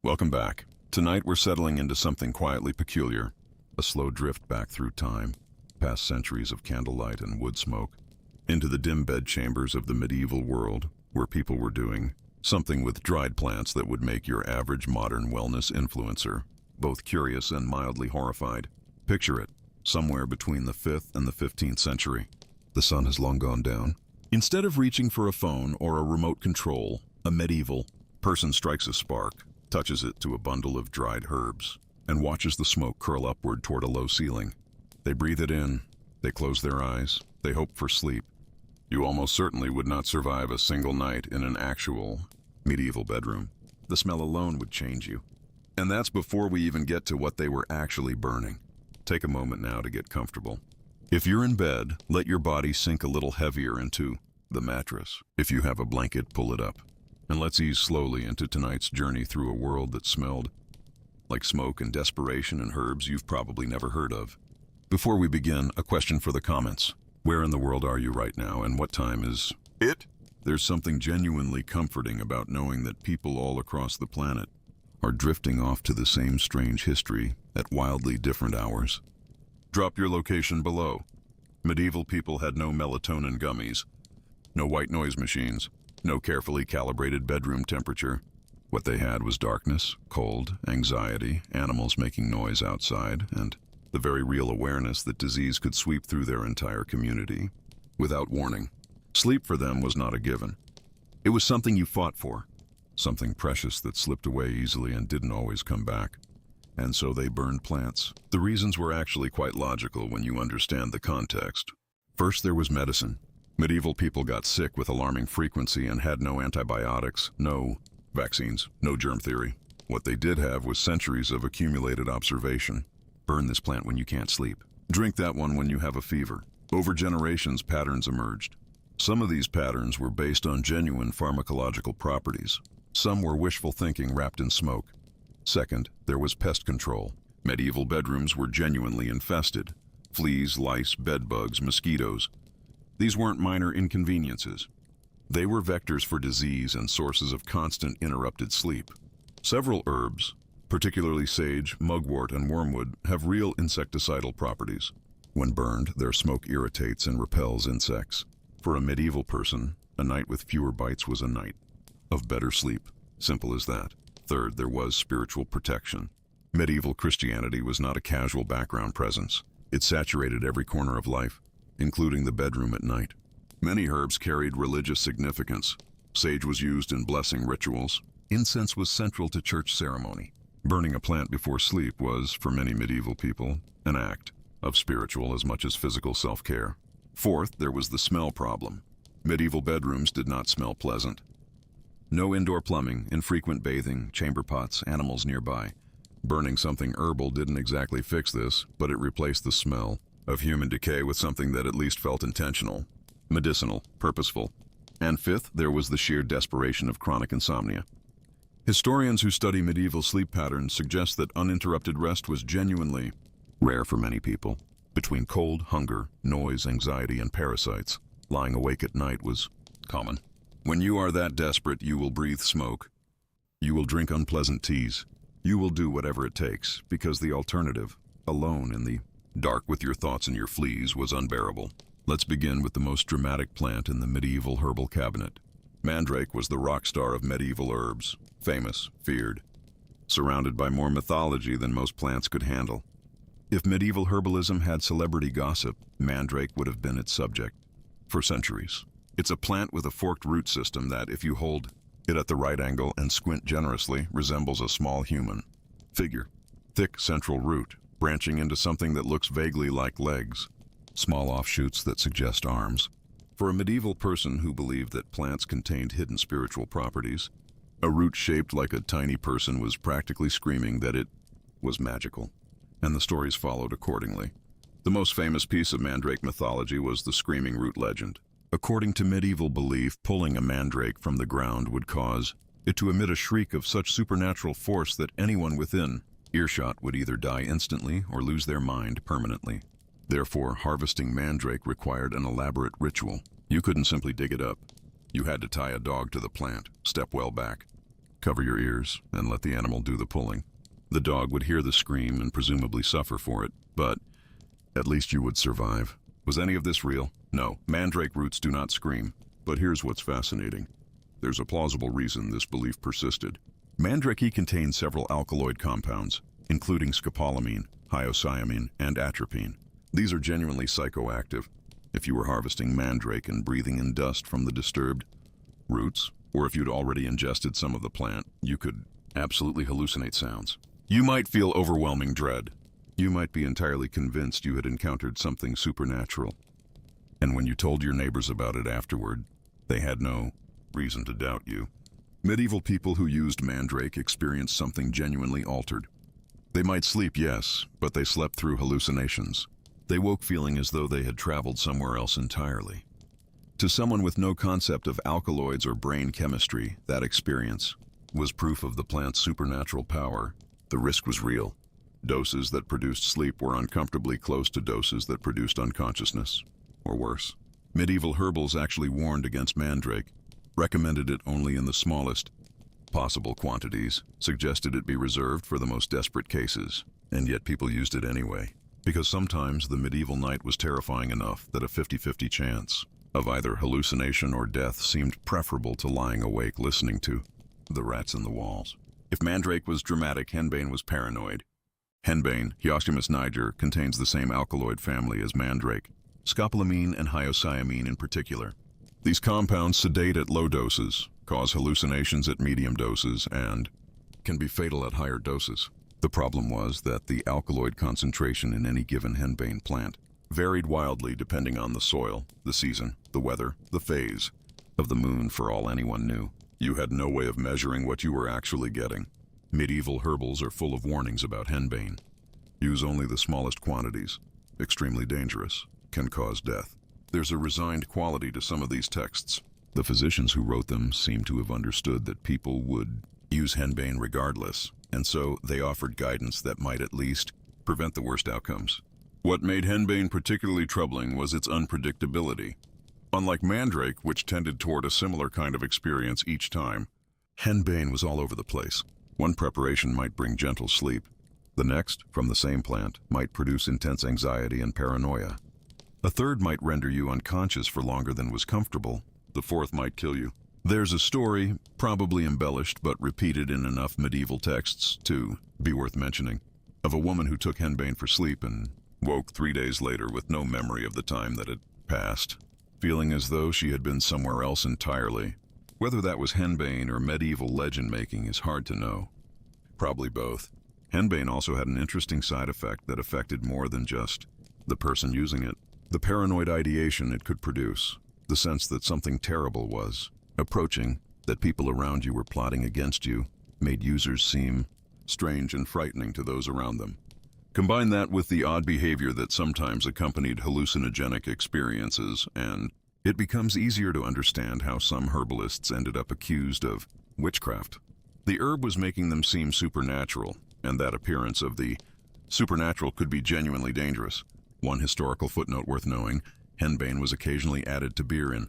Welcome back. Tonight we're settling into something quietly peculiar, a slow drift back through time, past centuries of candlelight and wood smoke, into the dim bed chambers of the medieval world, where people were doing something with dried plants that would make your average modern wellness influencer both curious and mildly horrified. Picture it, somewhere between the 5th and the 15th century. The sun has long gone down. Instead of reaching for a phone or a remote control, a medieval person strikes a spark, touches it to a bundle of dried herbs, and watches the smoke curl upward toward a low ceiling. They breathe it in, they close their eyes, they hope for sleep. You almost certainly would not survive a single night in an actual medieval bedroom. The smell alone would change you. And that's before we even get to what they were actually burning. Take a moment now to get comfortable. If you're in bed, let your body sink a little heavier into the mattress. If you have a blanket, pull it up. And let's ease slowly into tonight's journey through a world that smelled like smoke and desperation and herbs you've probably never heard of. Before we begin, a question for the comments. Where in the world are you right now, and what time is it? There's something genuinely comforting about knowing that people all across the planet are drifting off to the same strange history at wildly different hours. Drop your location below. Medieval people had no melatonin gummies, no white noise machines, no carefully calibrated bedroom temperature. What they had was darkness, cold, anxiety, animals making noise outside, and the very real awareness that disease could sweep through their entire community without warning. Sleep for them was not a given. It was something you fought for, something precious that slipped away easily and didn't always come back. And so they burned plants. The reasons were actually quite logical when you understand the context. First, there was medicine. Medieval people got sick with alarming frequency and had no antibiotics, no vaccines, no germ theory. What they did have was centuries of accumulated observation. Burn this plant when you can't sleep. Drink that one when you have a fever. Over generations, patterns emerged. Some of these patterns were based on genuine pharmacological properties. Some were wishful thinking wrapped in smoke. Second, there was pest control. Medieval bedrooms were genuinely infested. Fleas, lice, bedbugs, mosquitoes. These weren't minor inconveniences. They were vectors for disease and sources of constant interrupted sleep. Several herbs, particularly sage, mugwort, and wormwood, have real insecticidal properties. When burned, their smoke irritates and repels insects. For a medieval person, a night with fewer bites was a night of better sleep. Simple as that. Third, there was spiritual protection. Medieval Christianity was not a casual background presence. It saturated every corner of life, including the bedroom at night. Many herbs carried religious significance. Sage was used in blessing rituals. Incense was central to church ceremony. Burning a plant before sleep was, for many medieval people, an act of spiritual as much as physical self-care. Fourth, there was the smell problem. Medieval bedrooms did not smell pleasant. No indoor plumbing, infrequent bathing, chamber pots, animals nearby. Burning something herbal didn't exactly fix this, but it replaced the smell of human decay with something that at least felt intentional, medicinal, purposeful. And fifth, there was the sheer desperation of chronic insomnia. Historians who study medieval sleep patterns suggest that uninterrupted rest was genuinely rare for many people. Between cold, hunger, noise, anxiety, and parasites, lying awake at night was common. When you are that desperate, you will breathe smoke. You will drink unpleasant teas. You will do whatever it takes, because the alternative, alone in the dark with your thoughts and your fleas, was unbearable. Let's begin with the most dramatic plant in the medieval herbal cabinet. Mandrake was the rock star of medieval herbs, famous, feared, surrounded by more mythology than most plants could handle. If medieval herbalism had celebrity gossip, Mandrake would have been its subject for centuries. It's a plant with a forked root system that, if you hold it at the right angle and squint generously, resembles a small human figure. Thick central root, branching into something that looks vaguely like legs, small offshoots that suggest arms. For a medieval person who believed that plants contained hidden spiritual properties, a root shaped like a tiny person was practically screaming that it was magical, and the stories followed accordingly. The most famous piece of Mandrake mythology was the screaming root legend. According to medieval belief, pulling a mandrake from the ground would cause it to emit a shriek of such supernatural force that anyone within earshot would either die instantly or lose their mind permanently. Therefore, harvesting mandrake required an elaborate ritual. You couldn't simply dig it up. You had to tie a dog to the plant, step well back, Cover your ears and let the animal do the pulling. The dog would hear the scream and presumably suffer for it, but at least you would survive. Was any of this real? No, mandrake roots do not scream. But here's what's fascinating. There's a plausible reason this belief persisted. Mandrake contains several alkaloid compounds, including scopolamine, hyoscyamine, and atropine. These are genuinely psychoactive. If you were harvesting mandrake and breathing in dust from the disturbed roots, or if you'd already ingested some of the plant, you could absolutely hallucinate sounds. You might feel overwhelming dread. You might be entirely convinced you had encountered something supernatural. And when you told your neighbors about it afterward, they had no reason to doubt you. Medieval people who used mandrake experienced something genuinely altered. They might sleep, yes, but they slept through hallucinations. They woke feeling as though they had traveled somewhere else entirely. To someone with no concept of alkaloids or brain chemistry, that experience was proof of the plant's supernatural power. The risk was real. Doses that produced sleep were uncomfortably close to doses that produced unconsciousness, or worse. Medieval herbals actually warned against mandrake, recommended it only in the smallest possible quantities, suggested it be reserved for the most desperate cases, and yet people used it anyway. Because sometimes the medieval night was terrifying enough that a 50-50 chance of either hallucination or death seemed preferable to lying awake listening to the rats in the walls. If mandrake was dramatic, henbane was paranoid. Henbane, Hyoscyamus niger, contains the same alkaloid family as mandrake, scopolamine and hyoscyamine in particular. These compounds sedate at low doses, cause hallucinations at medium doses, and can be fatal at higher doses. The problem was that the alkaloid concentration in any given henbane plant varied wildly depending on the soil, the season, the weather, the phase of the moon. For all anyone knew, you had no way of measuring what you were actually getting. Medieval herbals are full of warnings about henbane. Use only the smallest quantities. Extremely dangerous. Can cause death. There's a resigned quality to some of these texts. The physicians who wrote them seem to have understood that people would use henbane regardless, and so they offered guidance that might at least prevent the worst outcomes. What made henbane particularly troubling was its unpredictability. Unlike mandrake, which tended toward a similar kind of experience each time, henbane was all over the place. One preparation might bring gentle sleep. The next, from the same plant, might produce intense anxiety and paranoia. A third might render you unconscious for longer than was comfortable. The fourth might kill you. There's a story, probably embellished but repeated in enough medieval texts to be worth mentioning, of a woman who took henbane for sleep and woke 3 days later with no memory of the time that had passed, feeling as though she had been somewhere else entirely. Whether that was henbane or medieval legend-making is hard to know. Probably both. Henbane also had an interesting side effect that affected more than just the person using it. The paranoid ideation it could produce, the sense that something terrible was approaching, that people around you were plotting against you, made users seem strange and frightening to those around them. Combine that with the odd behavior that sometimes accompanied hallucinogenic experiences, and it becomes easier to understand how some herbalists ended up accused of witchcraft. The herb was making them seem supernatural, and that appearance of the supernatural could be genuinely dangerous. One historical footnote worth knowing, henbane was occasionally added to beer in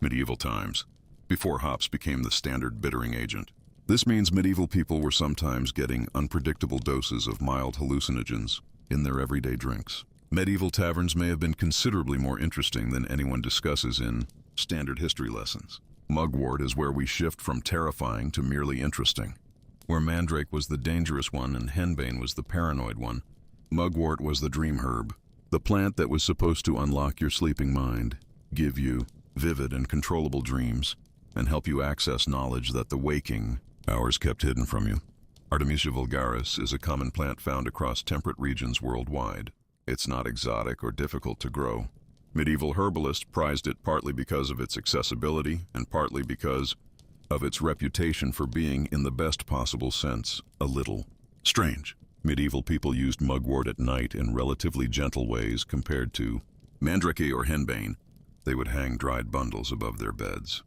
medieval times, before hops became the standard bittering agent. This means medieval people were sometimes getting unpredictable doses of mild hallucinogens in their everyday drinks. Medieval taverns may have been considerably more interesting than anyone discusses in standard history lessons. Mugwort is where we shift from terrifying to merely interesting. Where mandrake was the dangerous one and henbane was the paranoid one, mugwort was the dream herb, the plant that was supposed to unlock your sleeping mind, give you vivid and controllable dreams, and help you access knowledge that the waking hours kept hidden from you. Artemisia vulgaris is a common plant found across temperate regions worldwide. It's not exotic or difficult to grow. Medieval herbalists prized it partly because of its accessibility and partly because of its reputation for being, in the best possible sense, a little strange. Medieval people used mugwort at night in relatively gentle ways compared to mandrake or henbane. They would hang dried bundles above their beds,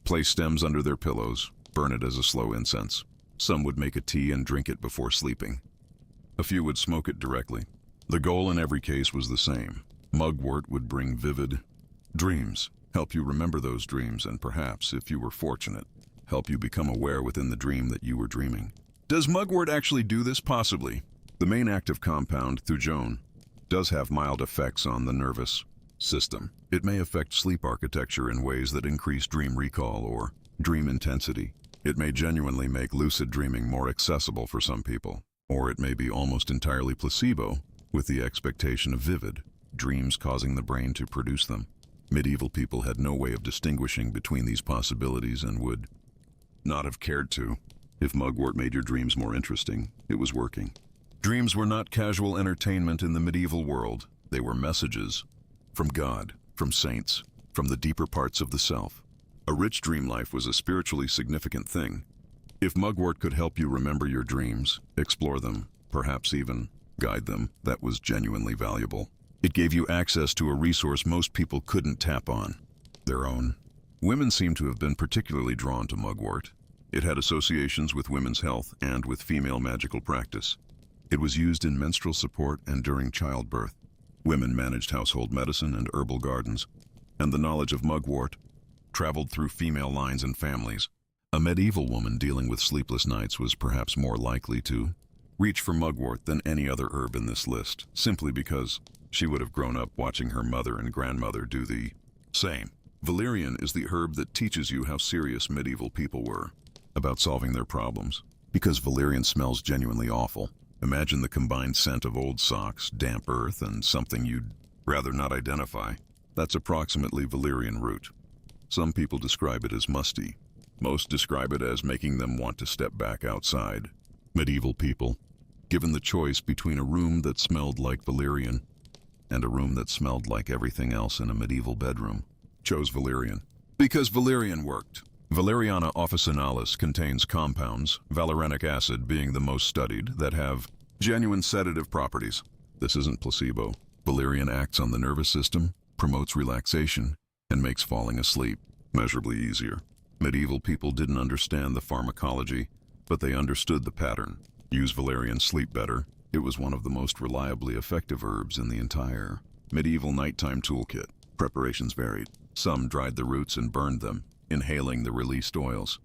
place stems under their pillows, burn it as a slow incense. Some would make a tea and drink it before sleeping. A few would smoke it directly. The goal in every case was the same. Mugwort would bring vivid dreams, help you remember those dreams, and perhaps, if you were fortunate, help you become aware within the dream that you were dreaming. Does mugwort actually do this? Possibly. The main active compound, thujone, does have mild effects on the nervous system. It may affect sleep architecture in ways that increase dream recall or dream intensity. It may genuinely make lucid dreaming more accessible for some people, or it may be almost entirely placebo, with the expectation of vivid dreams causing the brain to produce them. Medieval people had no way of distinguishing between these possibilities and would not have cared to. If mugwort made your dreams more interesting, it was working. Dreams were not casual entertainment in the medieval world. They were messages from God, from saints, from the deeper parts of the self. A rich dream life was a spiritually significant thing. If mugwort could help you remember your dreams, explore them, perhaps even guide them, that was genuinely valuable. It gave you access to a resource most people couldn't tap on, their own. Women seem to have been particularly drawn to mugwort. It had associations with women's health and with female magical practice. It was used in menstrual support and during childbirth. Women managed household medicine and herbal gardens, and the knowledge of mugwort traveled through female lines and families. A medieval woman dealing with sleepless nights was perhaps more likely to reach for mugwort than any other herb in this list, simply because she would have grown up watching her mother and grandmother do the same. Valerian is the herb that teaches you how serious medieval people were about solving their problems, because valerian smells genuinely awful. Imagine the combined scent of old socks, damp earth, and something you'd rather not identify. That's approximately valerian root. Some people describe it as musty. Most describe it as making them want to step back outside. Medieval people, given the choice between a room that smelled like valerian and a room that smelled like everything else in a medieval bedroom, chose valerian. Because valerian worked. Valeriana officinalis contains compounds, valerianic acid being the most studied, that have genuine sedative properties. This isn't placebo. Valerian acts on the nervous system, promotes relaxation, and makes falling asleep measurably easier. Medieval people didn't understand the pharmacology, but they understood the pattern. Use valerian, sleep better. It was one of the most reliably effective herbs in the entire medieval nighttime toolkit. Preparations varied. Some dried the roots and burned them, inhaling the released oils.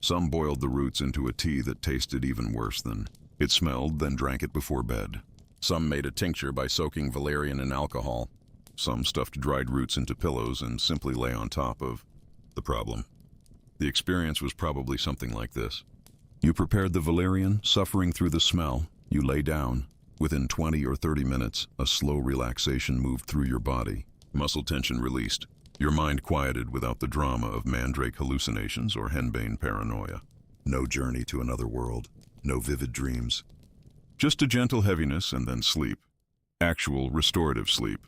Some boiled the roots into a tea that tasted even worse than it smelled, then drank it before bed. Some made a tincture by soaking valerian in alcohol. Some stuffed dried roots into pillows and simply lay on top of the problem. The experience was probably something like this. You prepared the valerian, suffering through the smell. You lay down. Within 20 or 30 minutes, a slow relaxation moved through your body. Muscle tension released. Your mind quieted without the drama of Mandrake hallucinations or Henbane paranoia. No journey to another world. No vivid dreams. Just a gentle heaviness and then sleep. Actual restorative sleep.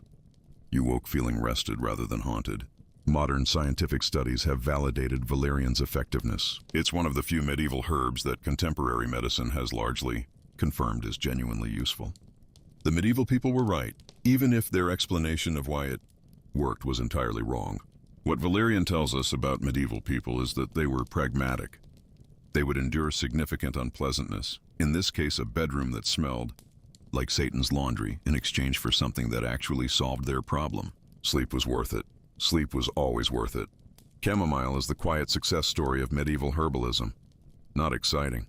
You woke feeling rested rather than haunted. Modern scientific studies have validated valerian's effectiveness. It's one of the few medieval herbs that contemporary medicine has largely confirmed as genuinely useful. The medieval people were right, even if their explanation of why it worked was entirely wrong. What Valerian tells us about medieval people is that they were pragmatic. They would endure significant unpleasantness, in this case a bedroom that smelled like Satan's laundry, in exchange for something that actually solved their problem. Sleep was worth it. Sleep was always worth it. Chamomile is the quiet success story of medieval herbalism. Not exciting,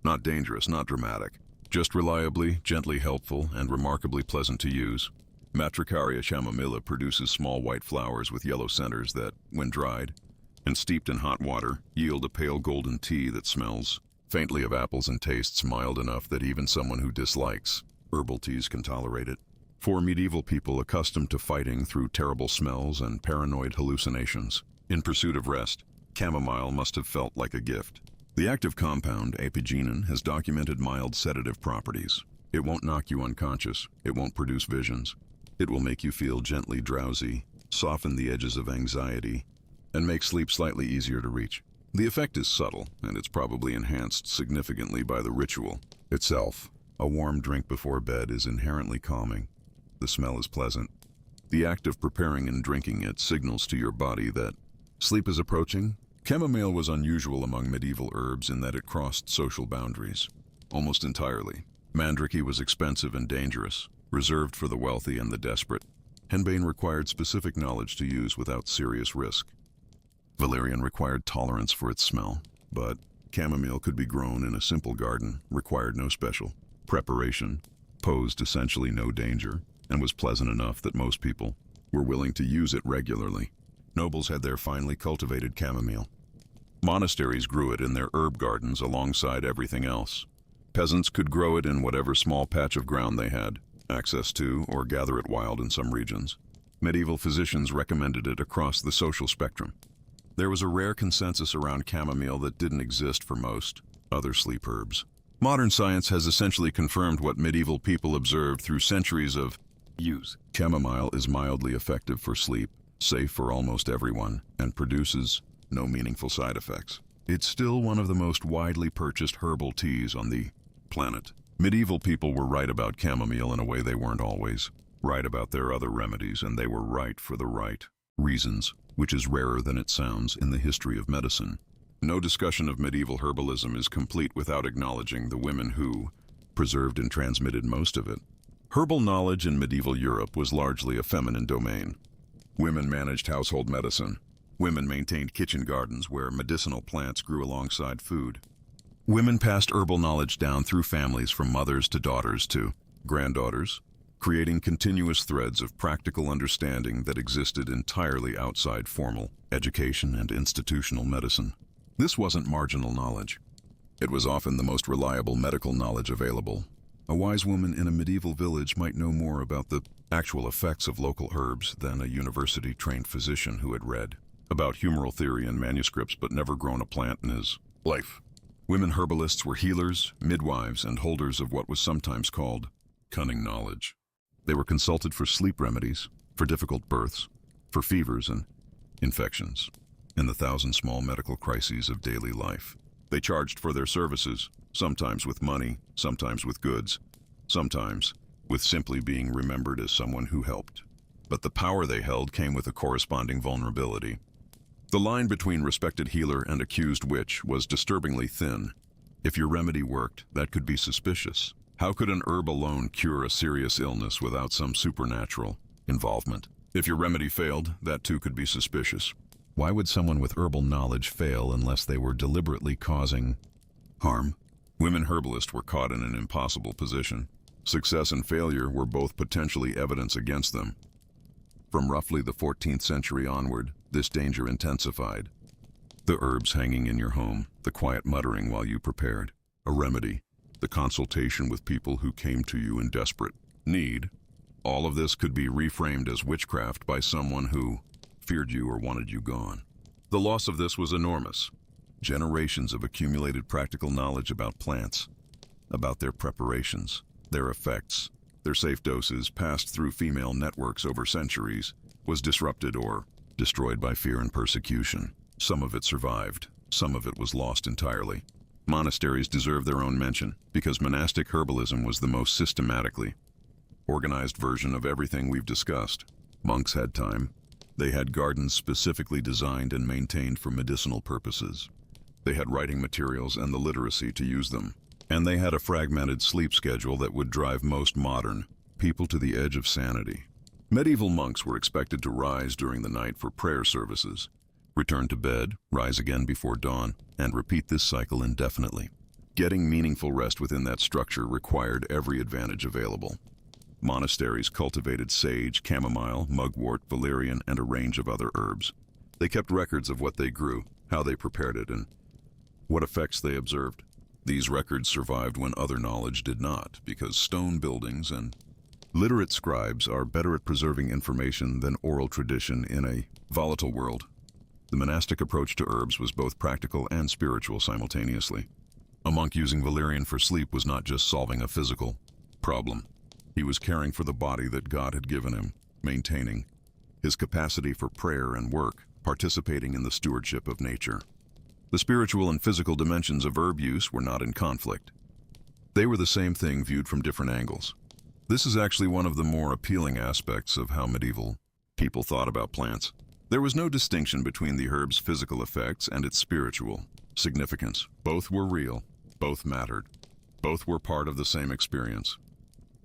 not dangerous, not dramatic, just reliably, gently helpful, and remarkably pleasant to use. Matricaria chamomilla produces small white flowers with yellow centers that, when dried and steeped in hot water, yield a pale golden tea that smells faintly of apples and tastes mild enough that even someone who dislikes herbal teas can tolerate it. For medieval people accustomed to fighting through terrible smells and paranoid hallucinations, in pursuit of rest, chamomile must have felt like a gift. The active compound, apigenin, has documented mild sedative properties. It won't knock you unconscious. It won't produce visions. It will make you feel gently drowsy, soften the edges of anxiety, and make sleep slightly easier to reach. The effect is subtle, and it's probably enhanced significantly by the ritual itself. A warm drink before bed is inherently calming. The smell is pleasant. The act of preparing and drinking it signals to your body that sleep is approaching. Chamomile was unusual among medieval herbs in that it crossed social boundaries, almost entirely. Mandrake was expensive and dangerous, reserved for the wealthy and the desperate. Henbane required specific knowledge to use without serious risk. Valerian required tolerance for its smell, but chamomile could be grown in a simple garden, required no special preparation, posed essentially no danger, and was pleasant enough that most people were willing to use it regularly. Nobles had their finely cultivated chamomile. Monasteries grew it in their herb gardens alongside everything else. Peasants could grow it in whatever small patch of ground they had access to or gather it wild in some regions. Medieval physicians recommended it across the social spectrum. There was a rare consensus around chamomile that didn't exist for most other sleep herbs. Modern science has essentially confirmed what medieval people observed through centuries of use. Chamomile is mildly effective for sleep, safe for almost everyone, and produces no meaningful side effects. It's still one of the most widely purchased herbal teas on the planet. Medieval people were right about chamomile in a way they weren't always. Right about their other remedies, and they were right for the right reasons, which is rarer than it sounds in the history of medicine. No discussion of medieval herbalism is complete without acknowledging the women who preserved and transmitted most of it. Herbal knowledge in medieval Europe was largely a feminine domain. Women managed household medicine. Women maintained kitchen gardens where medicinal plants grew alongside food. Women passed herbal knowledge down through families from mothers to daughters to granddaughters, creating continuous threads of practical understanding that existed entirely outside formal education and institutional medicine. This wasn't marginal knowledge. It was often the most reliable medical knowledge available. A wise woman in a medieval village might know more about the actual effects of local herbs than a university-trained physician who had read about humoral theory in manuscripts but never grown a plant in his life. Women herbalists were healers, midwives, and holders of what was sometimes called cunning knowledge. They were consulted for sleep remedies, for difficult births, for fevers and infections, and the thousand small medical crises of daily life. They charged for their services, sometimes with money, sometimes with goods, sometimes with simply being remembered as someone who helped. But the power they held came with a corresponding vulnerability. The line between respected healer and accused witch was disturbingly thin. If your remedy worked, that could be suspicious. How could an herb alone cure a serious illness without some supernatural involvement? If your remedy failed, that too could be suspicious. Why would someone with herbal knowledge fail unless they were deliberately causing harm? Women herbalists were caught in an impossible position. Success and failure were both potentially evidence against them. From roughly the 14th century onward, this danger intensified. The herbs hanging in your home, the quiet muttering while you prepared a remedy, the consultation with people who came to you in desperate need. All of this could be reframed as witchcraft by someone who feared you or wanted you gone. The loss of this was enormous. Generations of accumulated practical knowledge about plants, about their preparations, their effects, their safe doses passed through female networks over centuries, was disrupted or destroyed by fear and persecution. Some of it survived, some of it was lost entirely. Monasteries deserve their own mention because monastic herbalism was the most systematically organized version of everything we've discussed. Monks had time. They had gardens specifically designed and maintained for medicinal purposes. They had writing materials and the literacy to use them. And they had a fragmented sleep schedule that would drive most modern people to the edge of sanity. Medieval monks were expected to rise during the night for prayer services, return to bed, rise again before dawn, and repeat this cycle indefinitely. Getting meaningful rest within that structure required every advantage available. Monasteries cultivated sage, chamomile, mugwort, valerian, and a range of other herbs. They kept records of what they grew, how they prepared it, and what effects they observed. These records survived when other knowledge did not, because stone buildings and literate scribes are better at preserving information than oral tradition in a volatile world. The monastic approach to herbs was both practical and spiritual simultaneously. A monk using valerian for sleep was not just solving a physical problem. He was caring for the body that God had given him, maintaining his capacity for prayer and work, participating in the stewardship of nature. The spiritual and physical dimensions of herb use were not in conflict. They were the same thing viewed from different angles. This is actually one of the more appealing aspects of how medieval people thought about plants. There was no distinction between the herb's physical effects and its spiritual significance. Both were real, both mattered, both were part of the same experience.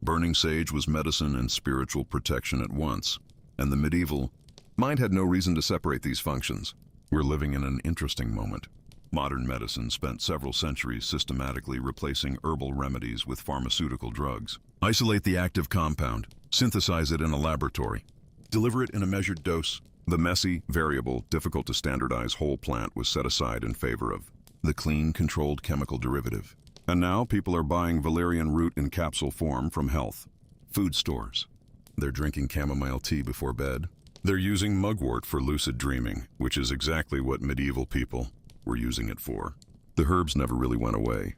Burning sage was medicine and spiritual protection at once, and the medieval mind had no reason to separate these functions. We're living in an interesting moment. Modern medicine spent several centuries systematically replacing herbal remedies with pharmaceutical drugs. Isolate the active compound, synthesize it in a laboratory, deliver it in a measured dose. The messy, variable, difficult to standardize whole plant was set aside in favor of the clean, controlled chemical derivative. And now people are buying valerian root in capsule form from health food stores. They're drinking chamomile tea before bed. They're using mugwort for lucid dreaming, which is exactly what medieval people were using it for. The herbs never really went away.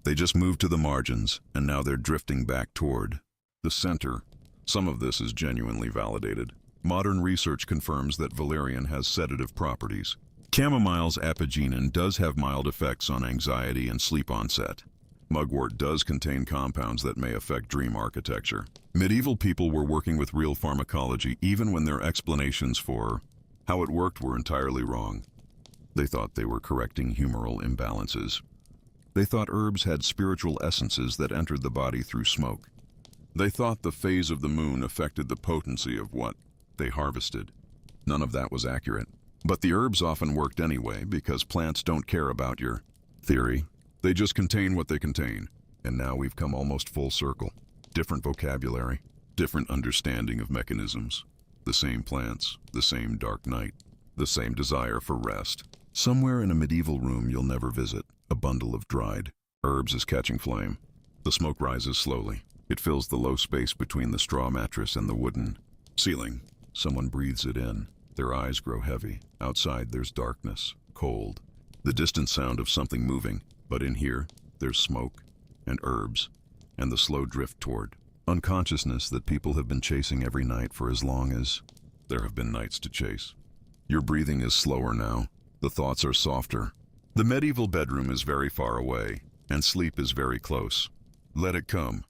They just moved to the margins, and now they're drifting back toward the center. Some of this is genuinely validated. Modern research confirms that valerian has sedative properties. Chamomile's apigenin does have mild effects on anxiety and sleep onset. Mugwort does contain compounds that may affect dream architecture. Medieval people were working with real pharmacology even when their explanations for how it worked were entirely wrong. They thought they were correcting humoral imbalances. They thought herbs had spiritual essences that entered the body through smoke. They thought the phase of the moon affected the potency of what they harvested. None of that was accurate. But the herbs often worked anyway because plants don't care about your theory. They just contain what they contain. And now we've come almost full circle. Different vocabulary, different understanding of mechanisms. The same plants, the same dark night, the same desire for rest. Somewhere in a medieval room you'll never visit, a bundle of dried herbs is catching flame. The smoke rises slowly. It fills the low space between the straw mattress and the wooden ceiling. Someone breathes it in. Their eyes grow heavy. Outside there's darkness, cold, the distant sound of something moving. But in here, there's smoke and herbs and the slow drift toward unconsciousness that people have been chasing every night for as long as there have been nights to chase. Your breathing is slower now. The thoughts are softer. The medieval bedroom is very far away, and sleep is very close. Let it come.